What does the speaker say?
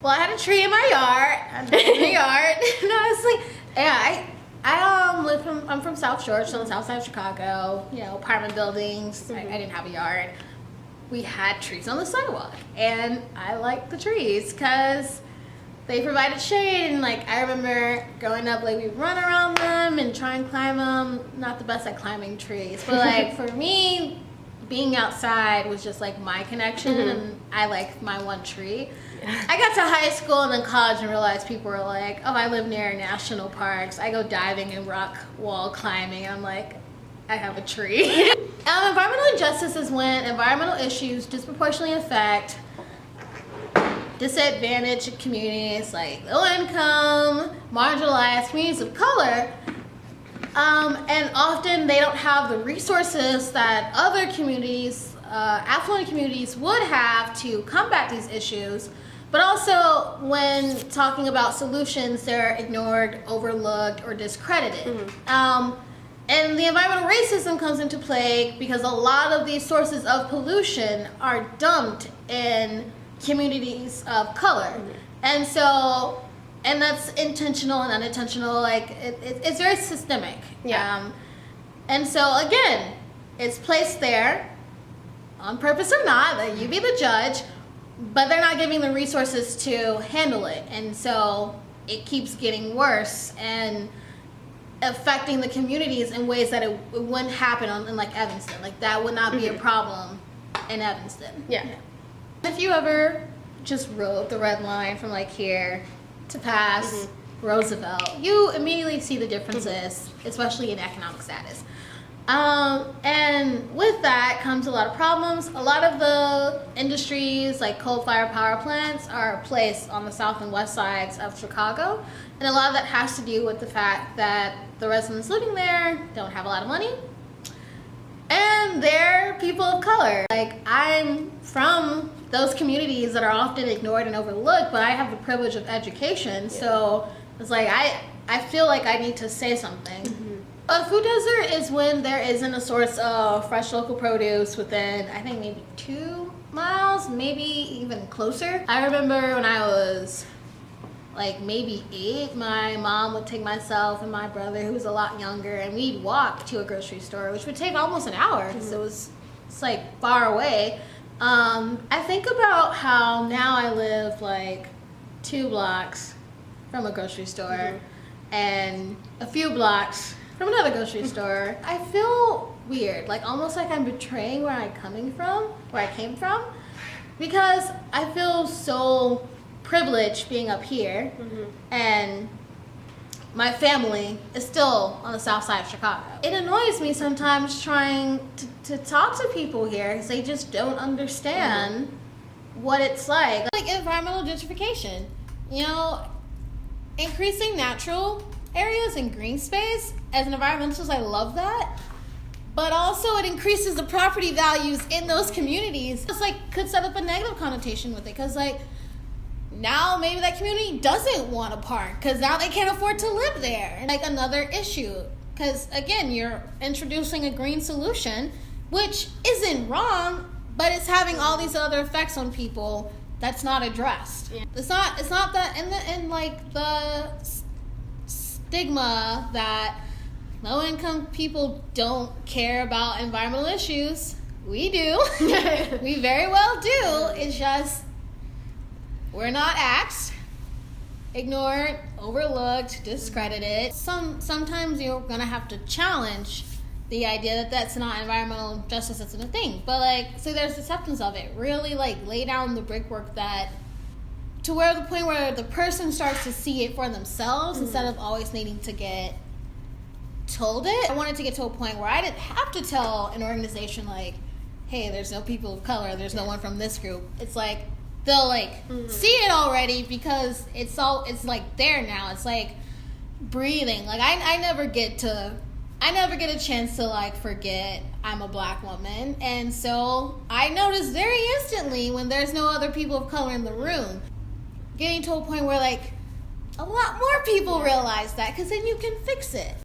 Well, I had a tree in my yard. And I was like, yeah, I'm from South Shore, so on the south side of Chicago, apartment buildings. Mm-hmm. I didn't have a yard. We had trees on the sidewalk, and I liked the trees because they provided shade. And I remember growing up, we'd run around them and try and climb them. Not the best at climbing trees, but for me, being outside was just my connection, and I liked my one tree. I got to high school and then college and realized people were like, oh, I live near national parks. I go diving and rock wall climbing. And I'm like, I have a tree. Environmental injustice is when environmental issues disproportionately affect disadvantaged communities like low income, marginalized communities of color. And often they don't have the resources that other communities, affluent communities would have to combat these issues. But also, when talking about solutions, they're ignored, overlooked, or discredited. And the environmental racism comes into play because a lot of these sources of pollution are dumped in communities of color. And so, and that's intentional and unintentional, it's very systemic. Yeah. And so, again, it's placed there, on purpose or not, that you be the judge, but they're not giving the resources to handle it. And so it keeps getting worse and affecting the communities in ways that it wouldn't happen in Evanston. That would not be a problem in Evanston. Yeah. If you ever just rode the red line from here to past Roosevelt, you immediately see the differences, especially in economic status. And with that comes a lot of problems. A lot of the industries, like coal-fired power plants, are placed on the south and west sides of Chicago. And a lot of that has to do with the fact that the residents living there don't have a lot of money. And they're people of color. I'm from those communities that are often ignored and overlooked, but I have the privilege of education. So it's I feel like I need to say something. A food desert is when there isn't a source of fresh local produce within, I think, maybe 2 miles, maybe even closer. I remember when I was maybe 8, my mom would take myself and my brother, who was a lot younger, and we'd walk to a grocery store, which would take almost an hour because it's far away. I think about how now I live 2 blocks from a grocery store and a few blocks from another grocery store. I feel weird, almost like I'm betraying where I came from, because I feel so privileged being up here, and my family is still on the south side of Chicago. It annoys me sometimes trying to talk to people here because they just don't understand what it's like. Environmental gentrification, increasing natural areas and green space. As an environmentalist, I love that. But also it increases the property values in those communities. It's could set up a negative connotation with it, because now maybe that community doesn't want a park because now they can't afford to live there. Another issue, because again, you're introducing a green solution, which isn't wrong, but it's having all these other effects on people that's not addressed. Yeah. It's not that in the stigma that low-income people don't care about environmental issues. We do. We very well do. It's just we're not asked, ignored, overlooked, discredited. Sometimes you're gonna have to challenge the idea that that's not environmental justice, that's a thing. But so there's acceptance of it. Really lay down the brickwork that to where the point where the person starts to see it for themselves instead of always needing to get told it. I wanted to get to a point where I didn't have to tell an organization hey, there's no people of color, there's no one from this group. It's they'll see it already because it's there now. It's breathing. I never get a chance to forget I'm a black woman, and so I notice very instantly when there's no other people of color in the room. Getting to a point where a lot more people realize that, because then you can fix it.